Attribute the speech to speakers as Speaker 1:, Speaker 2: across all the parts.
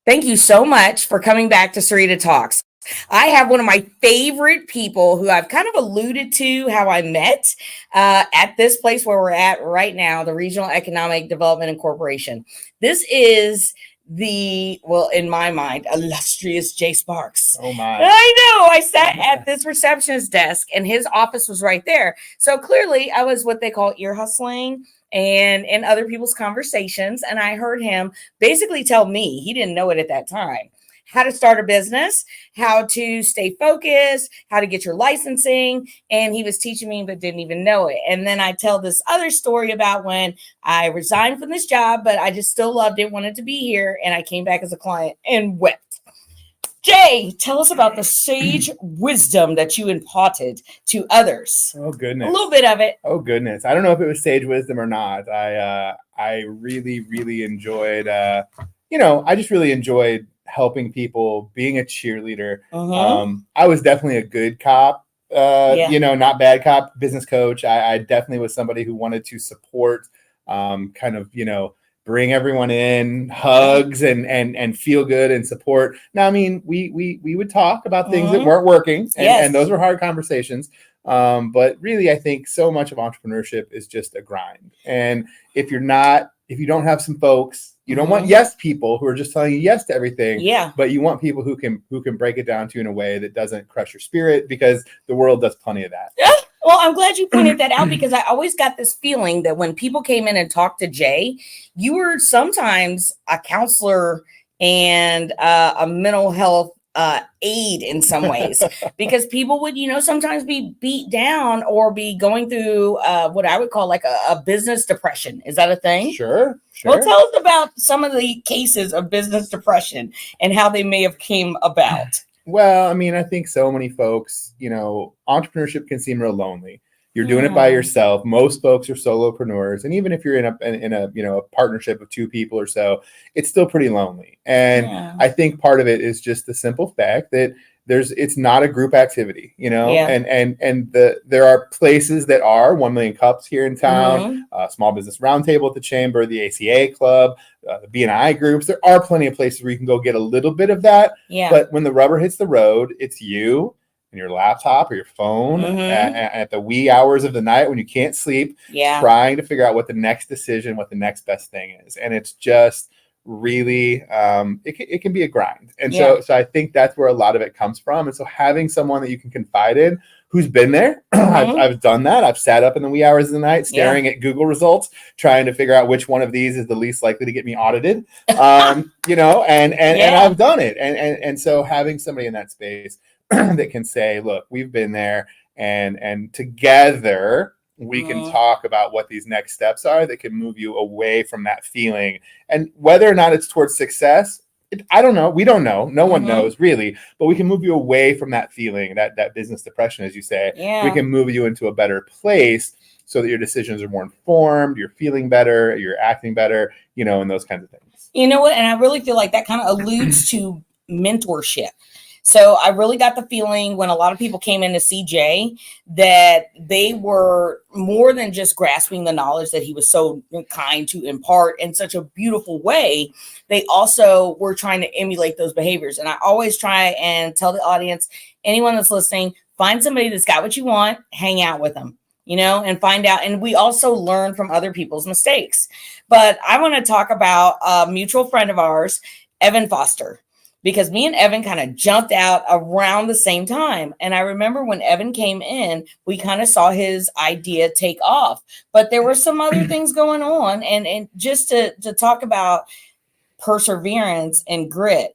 Speaker 1: Thank you so much for coming back to Sarita Talks. I have one of my favorite people who I've kind of alluded to how I met at this place where we're at right now, the Regional Economic Development and Corporation. This is well, in my mind, illustrious Jay Sparks.
Speaker 2: Oh my.
Speaker 1: I know. I sat at this receptionist desk and his office was right there. So clearly I was what they call ear hustling and in other people's conversations. And I heard him basically tell me, he didn't know it at that time, how to start a business, how to stay focused, how to get your licensing. And he was teaching me, but didn't even know it. And then I tell this other story about when I resigned from this job, but I just still loved it, wanted to be here. And I came back as a client and wept. Jay, tell us about the sage wisdom that you imparted to others.
Speaker 2: Oh, goodness.
Speaker 1: A little bit of it.
Speaker 2: Oh, goodness. I don't know if it was sage wisdom or not. I really, really enjoyed, I just really enjoyed helping people, being a cheerleader. I was definitely a good cop, not bad cop, business coach. I definitely was somebody who wanted to support, bring everyone in, hugs and feel good and support. Now, I mean, we would talk about things that weren't working, and those were hard conversations. But really, I think so much of entrepreneurship is just a grind. And if you don't have some folks, you don't want yes people who are just telling you yes to everything.
Speaker 1: Yeah.
Speaker 2: But you want people who can break it down to you in a way that doesn't crush your spirit, because the world does plenty of that.
Speaker 1: Yeah. Well, I'm glad you pointed that out, because I always got this feeling that when people came in and talked to Jay, you were sometimes a counselor and a mental health aid in some ways, because people would, sometimes be beat down or be going through what I would call like a business depression. Is that a thing?
Speaker 2: Sure.
Speaker 1: Well, tell us about some of the cases of business depression and how they may have came about.
Speaker 2: Well, I mean, I think so many folks, entrepreneurship can seem real lonely. You're doing it by yourself. Most folks are solopreneurs. And even if you're in a partnership of two people or so, it's still pretty lonely. And I think part of it is just the simple fact that it's not a group activity, and there are places that are 1 Million Cups here in town, Small Business Roundtable at the Chamber, the ACA Club, the B&I groups. There are plenty of places where you can go get a little bit of that. Yeah. But when the rubber hits the road, it's you and your laptop or your phone at the wee hours of the night when you can't sleep, trying to figure out what the next decision, what the next best thing is. And it's just really, it can be a grind. And so I think that's where a lot of it comes from. And so having someone that you can confide in who's been there, I've done that. I've sat up in the wee hours of the night staring at Google results, trying to figure out which one of these is the least likely to get me audited, and I've done it. And so having somebody in that space that can say, look, we've been there, and together we can talk about what these next steps are that can move you away from that feeling. And whether or not it's towards success, I don't know. We don't know. No one knows really, but we can move you away from that feeling, that business depression, as you say. We can move you into a better place so that your decisions are more informed, you're feeling better, you're acting better, and those kinds of things.
Speaker 1: You know what? And I really feel like that kind of alludes to mentorship. So I really got the feeling when a lot of people came in to see Jay that they were more than just grasping the knowledge that he was so kind to impart in such a beautiful way. They also were trying to emulate those behaviors. And I always try and tell the audience, anyone that's listening, find somebody that's got what you want, hang out with them, and find out. And we also learn from other people's mistakes. But I want to talk about a mutual friend of ours, Evan Foster, because me and Evan kind of jumped out around the same time. And I remember when Evan came in, we kind of saw his idea take off, but there were some other things going on. And just to talk about perseverance and grit,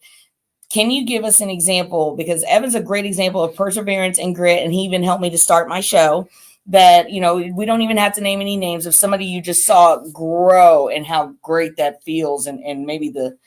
Speaker 1: can you give us an example? Because Evan's a great example of perseverance and grit. And he even helped me to start my show. That, we don't even have to name any names of somebody you just saw grow and how great that feels, and maybe the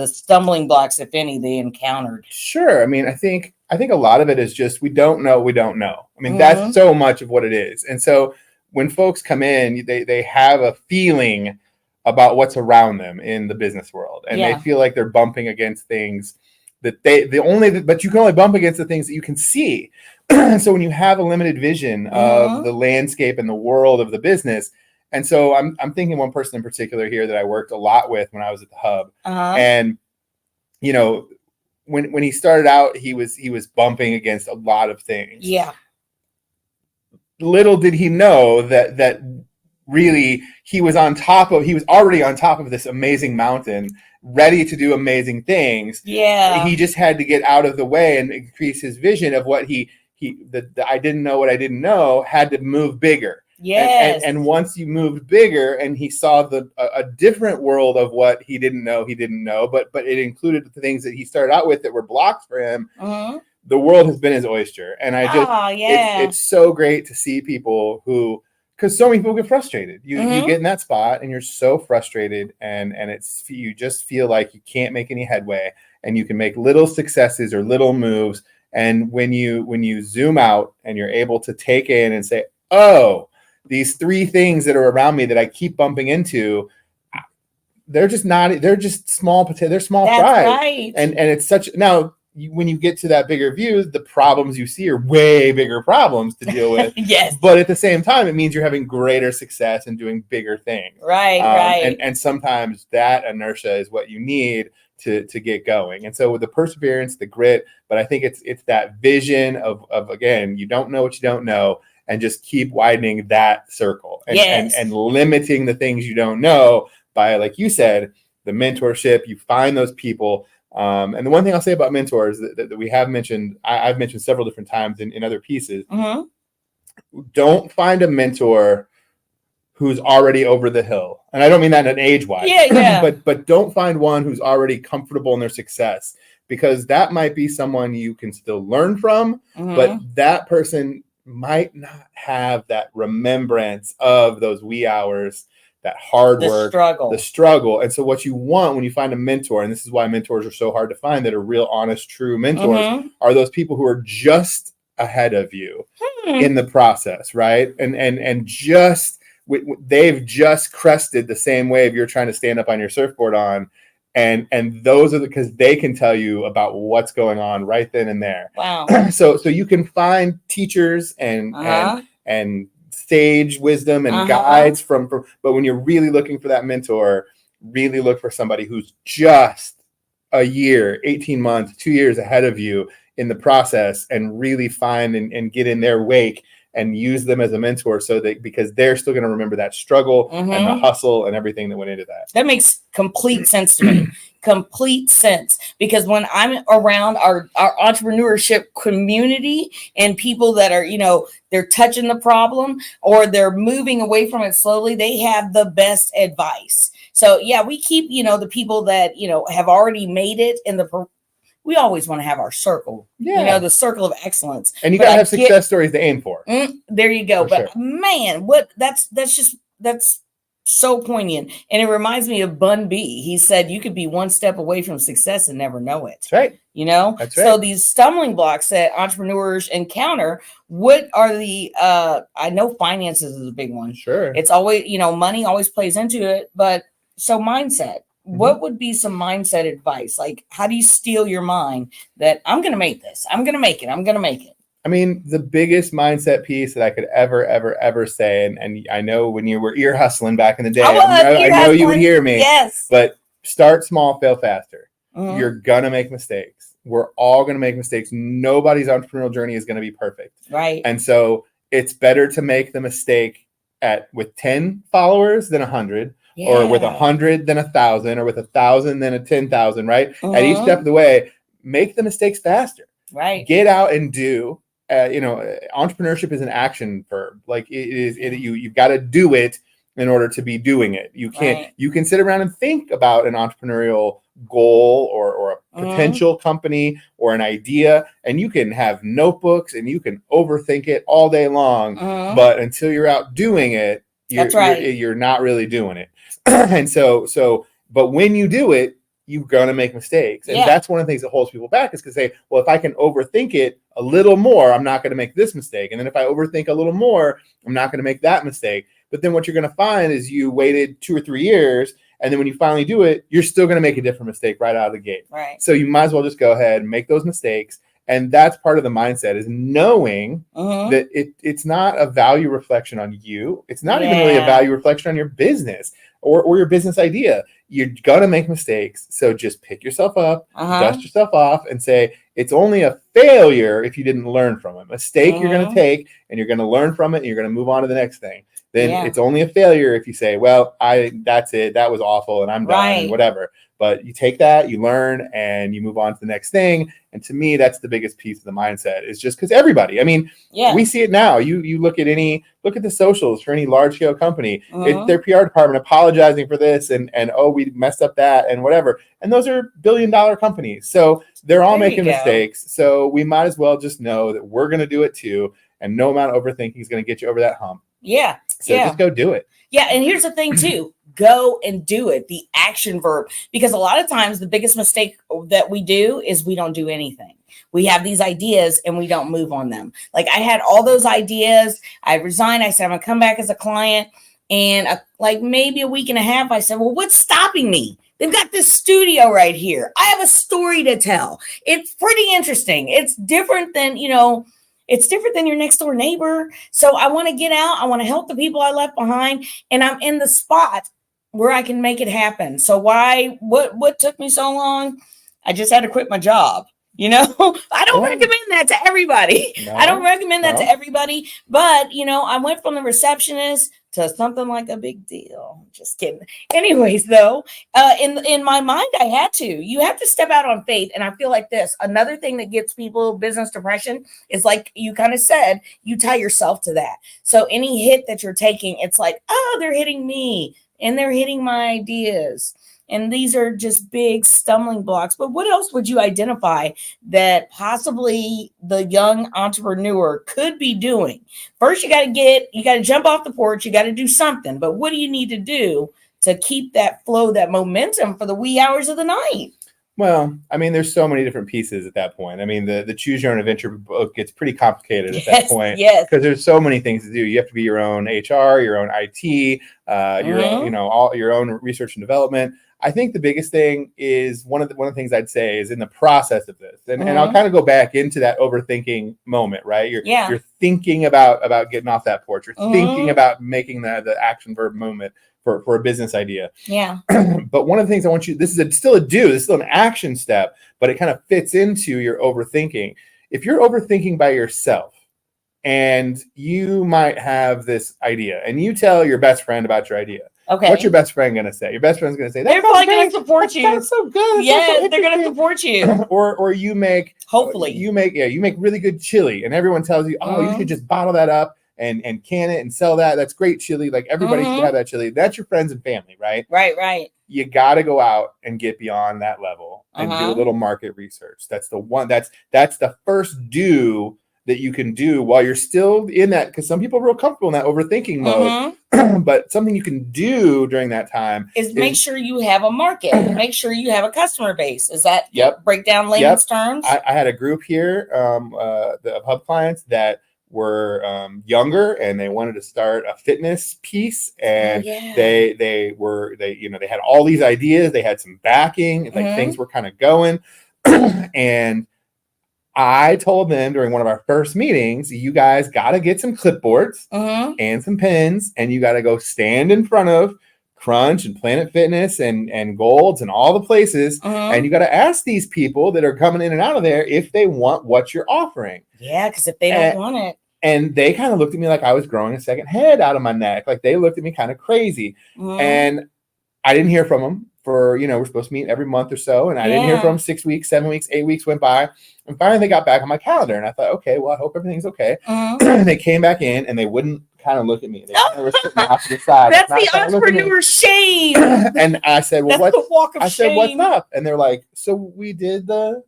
Speaker 1: stumbling blocks, if any, they encountered.
Speaker 2: Sure. I mean, I think a lot of it is just, we don't know. I mean, that's so much of what it is. And so when folks come in, they have a feeling about what's around them in the business world. And they feel like they're bumping against things that but you can only bump against the things that you can see. So when you have a limited vision of the landscape and the world of the business, and so I'm thinking one person in particular here that I worked a lot with when I was at the Hub, and you know, when he started out, he was bumping against a lot of things.
Speaker 1: Yeah.
Speaker 2: Little did he know that really he was already on top of this amazing mountain, ready to do amazing things.
Speaker 1: Yeah.
Speaker 2: He just had to get out of the way and increase his vision of what the I didn't know what I didn't know had to move bigger.
Speaker 1: Yes.
Speaker 2: And once you moved bigger and he saw a different world of what he didn't know, but it included the things that he started out with that were blocks for him.
Speaker 1: Mm-hmm.
Speaker 2: The world has been his oyster. And I just,
Speaker 1: yeah.
Speaker 2: it's so great to see people because so many people get frustrated. You get in that spot and you're so frustrated and you just feel like you can't make any headway, and you can make little successes or little moves. And when you zoom out and you're able to take in and say, oh, these 3 things that are around me that I keep bumping into, they're just small potatoes. They're small fries.
Speaker 1: Right.
Speaker 2: And it's now, when you get to that bigger view, the problems you see are way bigger problems to deal with.
Speaker 1: Yes.
Speaker 2: But at the same time, it means you're having greater success and doing bigger things.
Speaker 1: Right. Right.
Speaker 2: And sometimes that inertia is what you need to get going. And so with the perseverance, the grit, but I think it's that vision of again, you don't know what you don't know, and just keep widening that circle and limiting the things you don't know by, like you said, the mentorship. You find those people. And the one thing I'll say about mentors that we have mentioned, I've mentioned several different times in other pieces, don't find a mentor who's already over the hill. And I don't mean that in an age-wise, but don't find one who's already comfortable in their success, because that might be someone you can still learn from, but that person might not have that remembrance of those wee hours, that hard work, the struggle. And so what you want when you find a mentor, and this is why mentors are so hard to find that are real, honest, true mentors, are those people who are just ahead of you in the process, right? And just they've just crested the same wave you're trying to stand up on your surfboard on. And those are because they can tell you about what's going on right then and there.
Speaker 1: Wow.
Speaker 2: So you can find teachers and sage wisdom and guides from, but when you're really looking for that mentor, really look for somebody who's just a year, 18 months, 2 years ahead of you in the process, and really find and get in their wake and use them as a mentor, because they're still going to remember that struggle and the hustle and everything that went into that.
Speaker 1: That makes complete sense to me. Complete sense. Because when I'm around our entrepreneurship community and people that are, they're touching the problem or they're moving away from it slowly, they have the best advice. So yeah, we keep, the people that, have already made it in we always want to have our circle, the circle of excellence.
Speaker 2: And you got to have success stories to aim for.
Speaker 1: There you go. But man, that's so poignant. And it reminds me of Bun B. He said, you could be one step away from success and never know it.
Speaker 2: That's right.
Speaker 1: That's right. So these stumbling blocks that entrepreneurs encounter, what are I know finances is a big one.
Speaker 2: Sure.
Speaker 1: It's always, money always plays into it. But so mindset. What would be some mindset advice? Like, how do you steel your mind that I'm going to make this? I'm going to make it. I'm going to make it.
Speaker 2: I mean, the biggest mindset piece that I could ever say, and I know when you were ear hustling back in the day, I know you would hear me.
Speaker 1: Yes.
Speaker 2: But start small, fail faster. You're going to make mistakes. We're all going to make mistakes. Nobody's entrepreneurial journey is going to be perfect.
Speaker 1: Right.
Speaker 2: And so it's better to make the mistake with 10 followers than 100. Yeah. Or with 100 than 1,000, or with 1,000 than a 10,000, right? At each step of the way, make the mistakes faster.
Speaker 1: Right.
Speaker 2: Get out and do. Entrepreneurship is an action verb. Like you've got to do it in order to be doing it. You can't. Right. You can sit around and think about an entrepreneurial goal or a potential company or an idea, and you can have notebooks and you can overthink it all day long. But until you're out doing it, you're not really doing it. And but when you do it, you're going to make mistakes. And that's one of the things that holds people back, is to say, well, if I can overthink it a little more, I'm not going to make this mistake. And then if I overthink a little more, I'm not going to make that mistake. But then what you're going to find is you waited 2 or 3 years, and then when you finally do it, you're still going to make a different mistake right out of the gate.
Speaker 1: Right.
Speaker 2: So you might as well just go ahead and make those mistakes And that's part of the mindset, is knowing
Speaker 1: Mm-hmm.
Speaker 2: that it's not a value reflection on you. It's not even really a value reflection on your business or your business idea. You're going to make mistakes. So just pick yourself up, dust yourself off, and say, it's only a failure if you didn't learn from it. Mistake you're going to take, and you're going to learn from it, and you're going to move on to the next thing. Then it's only a failure if you say, well, that's it. That was awful, and I'm done, and whatever. But you take that, you learn, and you move on to the next thing. And to me, that's the biggest piece of the mindset, is just because everybody, I mean, we see it now. You look at the socials for any large scale company, it's their PR department apologizing for this and oh, we messed up that and whatever. And those are $1 billion companies. So they're all making mistakes. So we might as well just know that we're going to do it too. And no amount of overthinking is going to get you over that hump.
Speaker 1: Yeah.
Speaker 2: So just go do it.
Speaker 1: Yeah. And here's the thing too. Go and do it. The action verb. Because a lot of times the biggest mistake that we do is we don't do anything. We have these ideas and we don't move on them. Like I had all those ideas. I resigned. I said, I'm going to come back as a client. And like maybe a week and a half, I said, well, what's stopping me? They've got this studio right here. I have a story to tell. It's pretty interesting. It's different than, it's different than your next door neighbor. So I want to get out. I want to help the people I left behind. And I'm in the spot where I can make it happen. So what took me so long? I just had to quit my job. I don't recommend that to everybody.
Speaker 2: No,
Speaker 1: I don't recommend that to everybody. But, I went from the receptionist to something like a big deal. Just kidding. Anyways, though, in my mind, I had to. You have to step out on faith. And I feel like this. Another thing that gets people business depression is, like you kind of said, you tie yourself to that. So any hit that you're taking, it's like, oh, they're hitting me and they're hitting my ideas. And these are just big stumbling blocks. But what else would you identify that possibly the young entrepreneur could be doing? First, you got to jump off the porch. You got to do something. But what do you need to do to keep that flow, that momentum for the wee hours of the night?
Speaker 2: Well, I mean, there's so many different pieces at that point. I mean, the Choose Your Own Adventure book gets pretty complicated at that point.
Speaker 1: Yes.
Speaker 2: Because there's so many things to do. You have to be your own HR, your own IT, your own, all your own research and development. I think the biggest thing is one of the things I'd say is in the process of this, and I'll kind of go back into that overthinking moment, right? You're thinking about getting off that porch. You're thinking about making the action verb moment for a business idea.
Speaker 1: Yeah.
Speaker 2: But one of the things I want you, this is still an action step, but it kind of fits into your overthinking. If you're overthinking by yourself, and you might have this idea, and you tell your best friend about your idea. Okay. What's your best friend going to say? Your best friend's going to say,
Speaker 1: they're probably going to support you.
Speaker 2: That's so good.
Speaker 1: Yeah, they're going to support you.
Speaker 2: or you make,
Speaker 1: hopefully,
Speaker 2: you make really good chili, and everyone tells you, oh, you should just bottle that up and can it and sell that. That's great chili. Like everybody should have that chili. That's your friends and family, right?
Speaker 1: Right.
Speaker 2: You got to go out and get beyond that level and do a little market research. That's the one. That's the first do that you can do while you're still in that, because some people are real comfortable in that overthinking mode. But something you can do during that time
Speaker 1: is make sure you have a market, make sure you have a customer base. Is that break down layman's terms?
Speaker 2: I had a group here of hub clients that were younger, and they wanted to start a fitness piece, and they had all these ideas. They had some backing, like things were kind of going, and I told them during one of our first meetings, you guys got to get some clipboards and some pens, and you got to go stand in front of Crunch and Planet Fitness and Golds and all the places. And you got to ask these people that are coming in and out of there if they want what you're offering.
Speaker 1: Yeah, because if they don't want it.
Speaker 2: And they kind of looked at me like I was growing a second head out of my neck. Like they looked at me kind of crazy. And I didn't hear from them for, we're supposed to meet every month or so. And I didn't hear from them 6 weeks, 7 weeks, 8 weeks went by. And finally they got back on my calendar. And I thought, okay, well, I hope everything's okay. They came back in and they wouldn't kind of look at me. They kind of were sitting off to the side.
Speaker 1: That's the entrepreneur shame.
Speaker 2: And I said, well,
Speaker 1: that's the walk of shame.
Speaker 2: What's up? And they're like, so we did the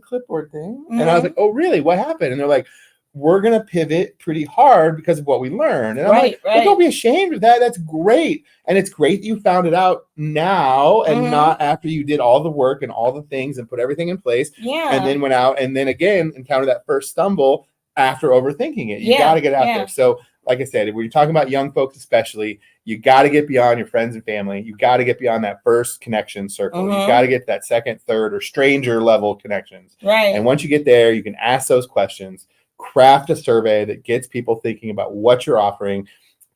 Speaker 2: clipboard thing. And I was like, oh, really? What happened? And they're like, we're going to pivot pretty hard because of what we learned. And I'm like, well, don't be ashamed of that. That's great. And it's great that you found it out now and not after you did all the work and all the things and put everything in place. Yeah. And then went out and then again encountered that first stumble after overthinking it. You got to get out there. So like I said, when you're talking about young folks especially, you got to get beyond your friends and family. You got to get beyond that first connection circle. You got to get that second, third, or stranger level connections.
Speaker 1: Right.
Speaker 2: And once you get there, you can ask those questions, craft a survey that gets people thinking about what you're offering,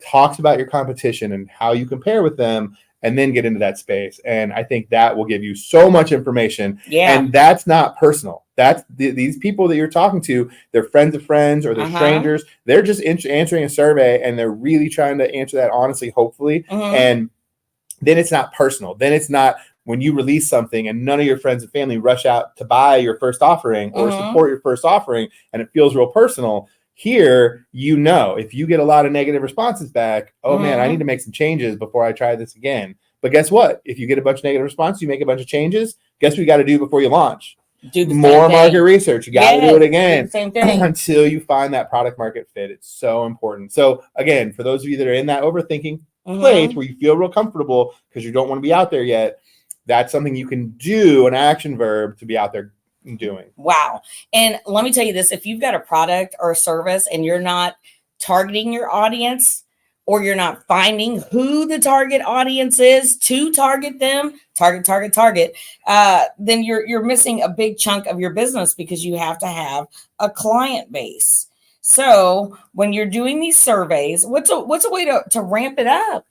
Speaker 2: talks about your competition and how you compare with them, and then get into that space. And I think that will give you so much information.
Speaker 1: Yeah.
Speaker 2: And that's not personal. That's these people that you're talking to, they're friends of friends or they're strangers. They're just answering a survey, and they're really trying to answer that honestly, hopefully. And then it's not personal. Then it's not when you release something and none of your friends and family rush out to buy your first offering or support your first offering, and it feels real personal. Here, if you get a lot of negative responses back, oh man, I need to make some changes before I try this again. But guess what? If you get a bunch of negative responses, you make a bunch of changes, guess what you got to do before you launch?
Speaker 1: Do the
Speaker 2: more market research. You got to do it again
Speaker 1: same thing.
Speaker 2: until you find that product market fit. It's so important. So again, for those of you that are in that overthinking place where you feel real comfortable because you don't want to be out there yet, that's something you can do, an action verb to be out there doing.
Speaker 1: Wow. And let me tell you this, if you've got a product or a service and you're not targeting your audience, or you're not finding who the target audience is to target them, then you're missing a big chunk of your business, because you have to have a client base. So when you're doing these surveys, what's a way to ramp it up?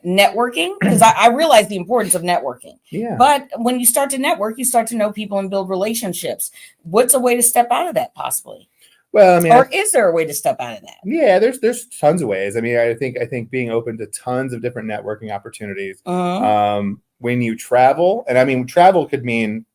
Speaker 1: Networking, because I realize the importance of networking. Yeah. But when you start to network, you start to know people and build relationships. What's a way to step out of that possibly?
Speaker 2: Well, I mean,
Speaker 1: or is there a way to step out of that?
Speaker 2: Yeah, there's tons of ways. I mean, I think being open to tons of different networking opportunities. When you travel, and I mean, travel could mean,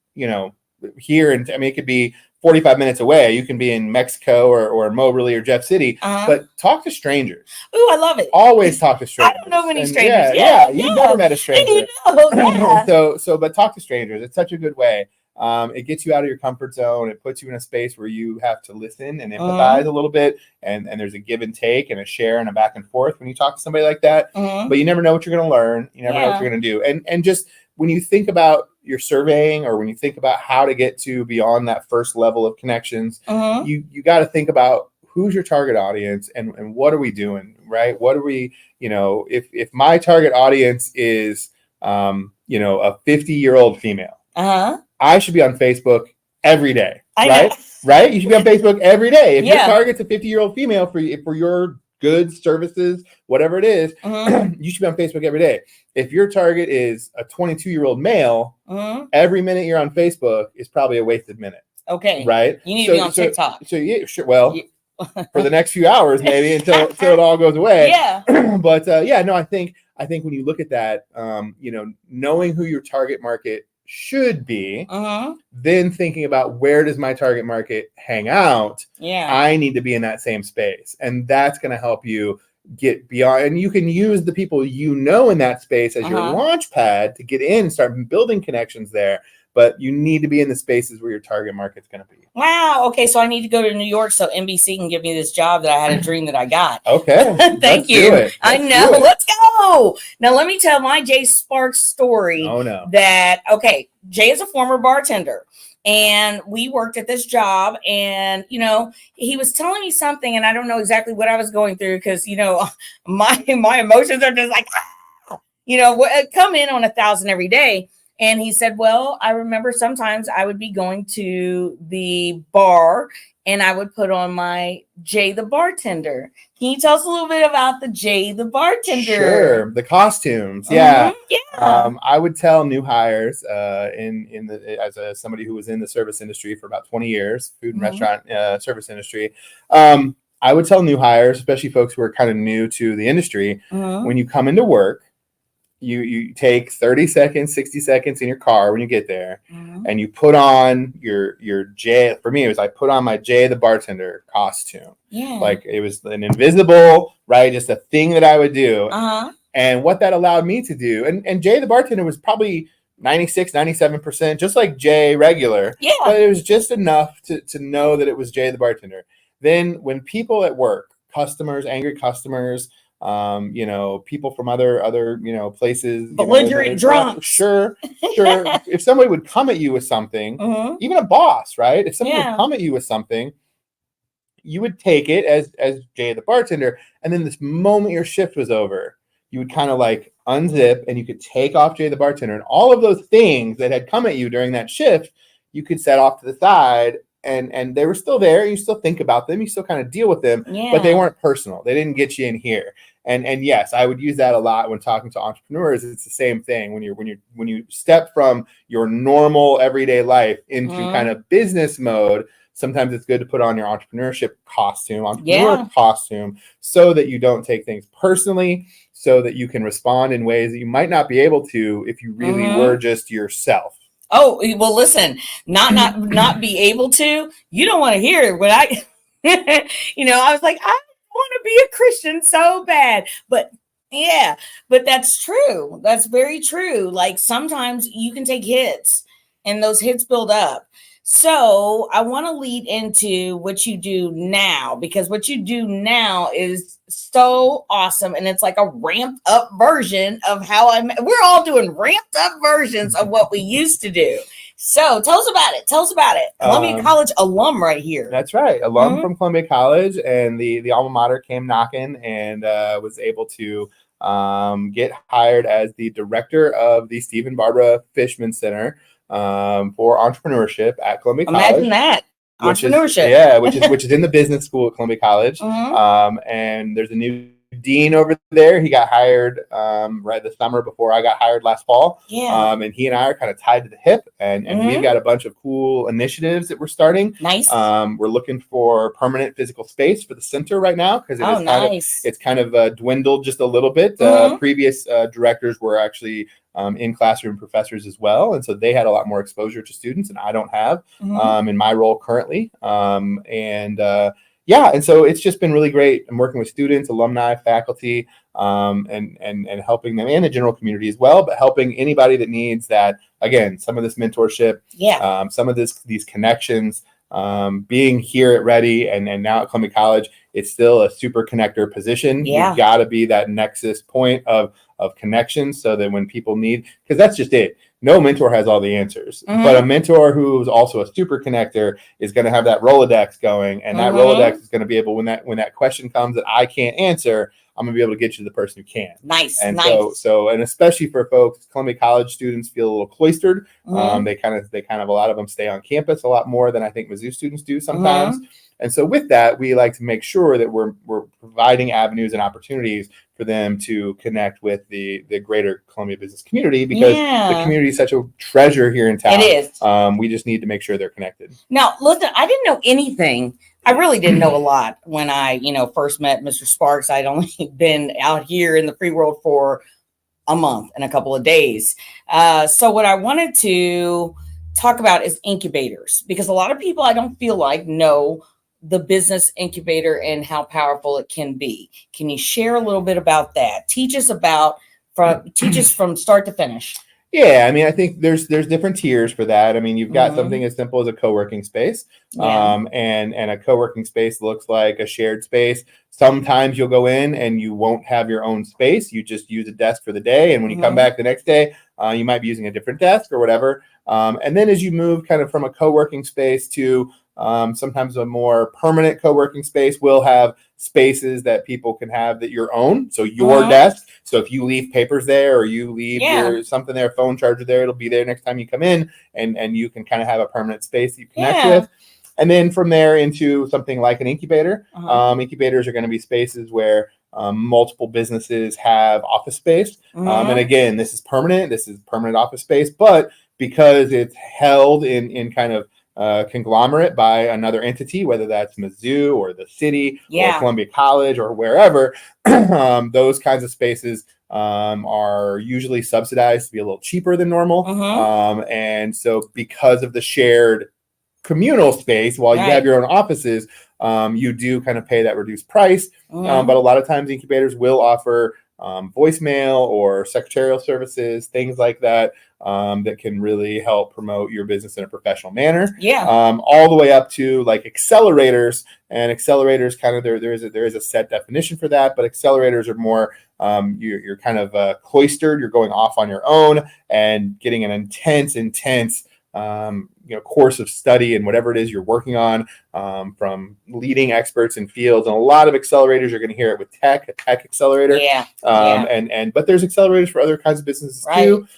Speaker 2: here, and I mean, it could be 45 minutes away. You can be in Mexico or Moberly or Jeff City, but talk to strangers.
Speaker 1: Ooh, I love it.
Speaker 2: Always talk to strangers.
Speaker 1: I don't know many strangers.
Speaker 2: You've never met a stranger. But talk to strangers. It's such a good way. It gets you out of your comfort zone. It puts you in a space where you have to listen and empathize a little bit, and there's a give and take and a share and a back and forth when you talk to somebody like that. But you never know what you're going to learn. You never know what you're going to do. And just when you think about your surveying, or when you think about how to get to beyond that first level of connections, you got to think about who's your target audience and what are we doing, right? What are we, if my target audience is, a 50-year-old female, I should be on Facebook every day, right? Right? You should be on Facebook every day. If your target's a 50-year-old female for your goods, services, whatever it is, you should be on Facebook every day. If your target is a 22-year-old male, every minute you're on Facebook is probably a wasted minute.
Speaker 1: Okay.
Speaker 2: Right?
Speaker 1: You need to be on TikTok.
Speaker 2: So yeah, sure. Well, for the next few hours, maybe until it all goes away.
Speaker 1: Yeah.
Speaker 2: But I think when you look at that, knowing who your target market should be, then thinking about where does my target market hang out? Yeah. I need to be in that same space. And that's going to help you get beyond, and you can use the people in that space as your launch pad to get in and start building connections there. But you need to be in the spaces where your target market's going to be.
Speaker 1: Wow. Okay. So I need to go to New York so NBC can give me this job that I had a dream that I got.
Speaker 2: Okay.
Speaker 1: Thank you. I know. Let's go. Now, let me tell my Jay Sparks story.
Speaker 2: Oh, no.
Speaker 1: Jay is a former bartender. And we worked at this job, and, he was telling me something, and I don't know exactly what I was going through, because, my emotions are just like, come in on 1,000 every day. And he said, well, I remember sometimes I would be going to the bar and I would put on my Jay the Bartender. Can you tell us a little bit about the Jay the Bartender?
Speaker 2: Sure. The costumes. Yeah. I would tell new hires as somebody who was in the service industry for about 20 years, food and restaurant service industry. I would tell new hires, especially folks who are kind of new to the industry, when you come into work, you take 30 seconds, 60 seconds in your car when you get there, and you put on your Jay. For me, it was I put on my Jay the Bartender costume. Yeah. Like it was an invisible, right? Just a thing that I would do. And what that allowed me to do, and Jay the Bartender was probably 96, 97%, just like Jay regular. Yeah. But it was just enough to know that it was Jay the Bartender. Then when people at work, customers, angry customers, people from other places,
Speaker 1: belligerent drunks.
Speaker 2: Sure. If somebody would come at you with something, even a boss, right? If somebody would come at you with something, you would take it as Jay the bartender, and then this moment your shift was over, you would kind of like unzip and you could take off Jay the bartender, and all of those things that had come at you during that shift, you could set off to the side, and they were still there. You still think about them, you still kind of deal with them, but they weren't personal. They didn't get you in here. And yes, I would use that a lot when talking to entrepreneurs. It's the same thing when you step from your normal everyday life into kind of business mode. Sometimes it's good to put on your entrepreneurship entrepreneur costume, so that you don't take things personally, so that you can respond in ways that you might not be able to if you really were just yourself.
Speaker 1: Oh, well, listen, not be able to, you don't want to hear it. When I, I was like, I want to be a Christian so bad, but that's true. That's very true. Like sometimes you can take hits and those hits build up. So I want to lead into what you do now, because what you do now is so awesome. And it's like a ramped up version of we're all doing ramped up versions of what we used to do. So tell us about it. Columbia College alum right here.
Speaker 2: That's right. Alum from Columbia College, and the alma mater came knocking, and was able to get hired as the director of the Stephen Barbara Fishman Center for entrepreneurship at Columbia College.
Speaker 1: Imagine that.
Speaker 2: Entrepreneurship. Which is in the business school at Columbia College. And there's a new dean over there. He got hired right the summer before I got hired last fall. And he and I are kind of tied to the hip, and we've got a bunch of cool initiatives that we're starting.
Speaker 1: Nice.
Speaker 2: We're looking for permanent physical space for the center right now, because it's kind of dwindled just a little bit. Previous directors were actually in classroom professors as well, and so they had a lot more exposure to students, and I don't have in my role currently. And so it's just been really great. I'm working with students, alumni, faculty, and helping them, and the general community as well, but helping anybody that needs that, again, some of this mentorship, some of these connections. Being here at Ready and now at Columbia College, it's still a super connector position. You've got to be that nexus point of connection, so that when people need, because that's just it. No mentor has all the answers, but a mentor who's also a super connector is going to have that Rolodex going, and that Rolodex is going to be able, when that question comes that I can't answer, I'm going to be able to get you to the person who can.
Speaker 1: Nice.
Speaker 2: So and especially for folks, Columbia College students feel a little cloistered. They kind of a lot of them stay on campus a lot more than I think Mizzou students do sometimes. And so with that, we like to make sure that we're providing avenues and opportunities for them to connect with the greater Columbia business community, because the community is such a treasure here in town.
Speaker 1: It is.
Speaker 2: We just need to make sure they're connected.
Speaker 1: Now, listen, I didn't know anything. I really didn't know a lot when I, first met Mr. Sparks. I'd only been out here in the free world for a month and a couple of days. So what I wanted to talk about is incubators, because a lot of people, I don't feel like, know the business incubator and how powerful it can be. Can you share a little bit about that? Teach us from start to finish.
Speaker 2: Yeah, I mean, I think there's different tiers for that. I mean, you've got something as simple as a co-working space, and a co-working space looks like a shared space. Sometimes you'll go in and you won't have your own space. You just use a desk for the day, and when you come back the next day, you might be using a different desk or whatever. And then as you move kind of from a co-working space to sometimes a more permanent co-working space, will have spaces that people can have that your own. So your desk. So if you leave papers there, or you leave your something there, phone charger there, it'll be there next time you come in, and you can kind of have a permanent space that you connect with. And then from there into something like an incubator. Incubators are going to be spaces where multiple businesses have office space. And again, this is permanent office space, but because it's held in kind of conglomerate by another entity, whether that's Mizzou or the city or Columbia College or wherever, those kinds of spaces are usually subsidized to be a little cheaper than normal. And so because of the shared communal space, while you have your own offices, you do kind of pay that reduced price. But a lot of times incubators will offer voicemail or secretarial services, things like that, that can really help promote your business in a professional manner. All the way up to like accelerators, and accelerators kind of there is a set definition for that, but accelerators are more you're kind of cloistered. You're going off on your own and getting an intense course of study and whatever it is you're working on, from leading experts in fields. And a lot of accelerators, you're going to hear it with a tech accelerator.
Speaker 1: Yeah.
Speaker 2: But there's accelerators for other kinds of businesses
Speaker 1: Right.
Speaker 2: too.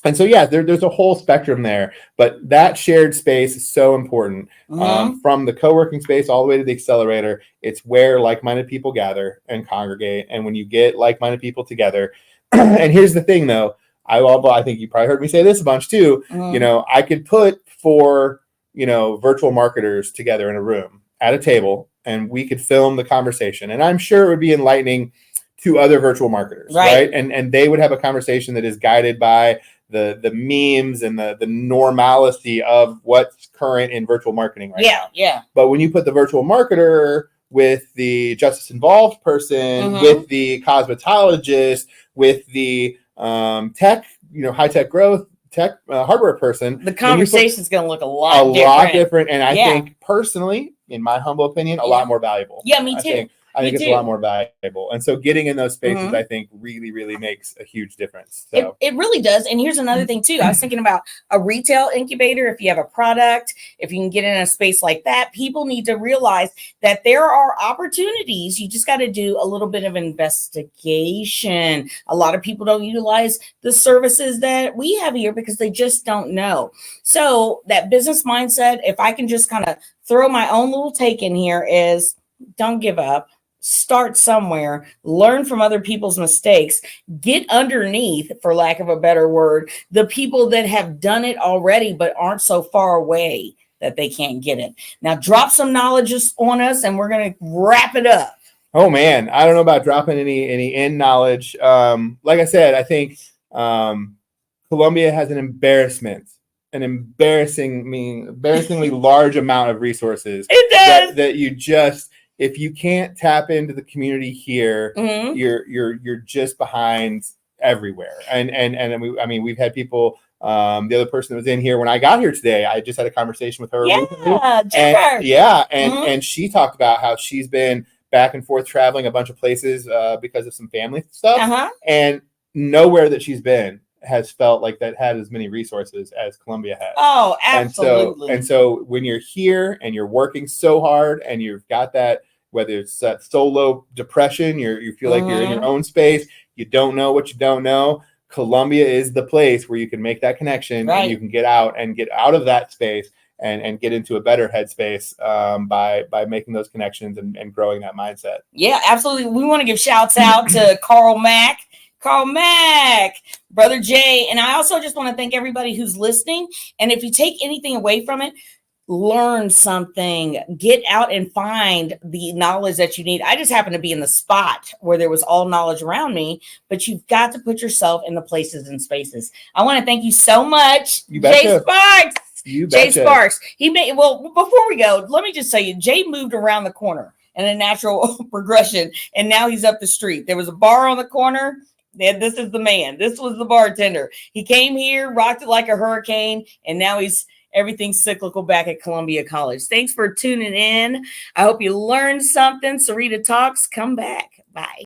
Speaker 2: And so, yeah, there's a whole spectrum there, but that shared space is so important. From the co-working space all the way to the accelerator, it's where like-minded people gather and congregate. And when you get like-minded people together, and here's the thing though, I think you probably heard me say this a bunch too, I could put 4, virtual marketers together in a room at a table, and we could film the conversation. And I'm sure it would be enlightening to other virtual marketers, right? And they would have a conversation that is guided by the memes and the normalcy of what's current in virtual marketing right now.
Speaker 1: Yeah.
Speaker 2: But when you put the virtual marketer with the justice involved person, with the cosmetologist, with the tech, high tech growth tech hardware person,
Speaker 1: the conversation is going to look a lot
Speaker 2: different. And I think personally, in my humble opinion, a lot more valuable.
Speaker 1: Yeah, me too.
Speaker 2: I think it's a lot more valuable. And so getting in those spaces, I think really, really makes a huge difference. So.
Speaker 1: It really does. And here's another thing too. I was thinking about a retail incubator. If you have a product, if you can get in a space like that, people need to realize that there are opportunities. You just got to do a little bit of investigation. A lot of people don't utilize the services that we have here because they just don't know. So that business mindset, if I can just kind of throw my own little take in here, is don't give up. Start somewhere, learn from other people's mistakes, get underneath, for lack of a better word, the people that have done it already but aren't so far away that they can't get it. Now drop some knowledge on us and we're going to wrap it up.
Speaker 2: Oh man, I don't know about dropping any in knowledge. Like I said, I think Columbia has an embarrassingly large amount of resources.
Speaker 1: It does.
Speaker 2: That you just, if you can't tap into the community here, you're just behind everywhere. And we've had people. The other person that was in here when I got here today, I just had a conversation with her. And she talked about how she's been back and forth traveling a bunch of places because of some family stuff, and nowhere that she's been has felt like that had as many resources as Columbia has.
Speaker 1: Oh, absolutely.
Speaker 2: And so when you're here and you're working so hard and you've got that, whether it's that solo depression, you feel like you're in your own space, you don't know what you don't know, Columbia is the place where you can make that connection and you can get out of that space and get into a better headspace by making those connections and growing that mindset.
Speaker 1: Yeah, absolutely. We want to give shouts out to Carl Mack, Brother Jay. And I also just want to thank everybody who's listening. And if you take anything away from it, learn something, get out and find the knowledge that you need. I just happened to be in the spot where there was all knowledge around me, but you've got to put yourself in the places and spaces. I want to thank you so much, Jay Sparks. Jay Sparks. Before we go, let me just tell you, Jay moved around the corner in a natural progression, and now he's up the street. There was a bar on the corner. And this is the man. This was the bartender. He came here, rocked it like a hurricane, and now everything's cyclical back at Columbia College. Thanks for tuning in. I hope you learned something. Sarita Talks. Come back. Bye.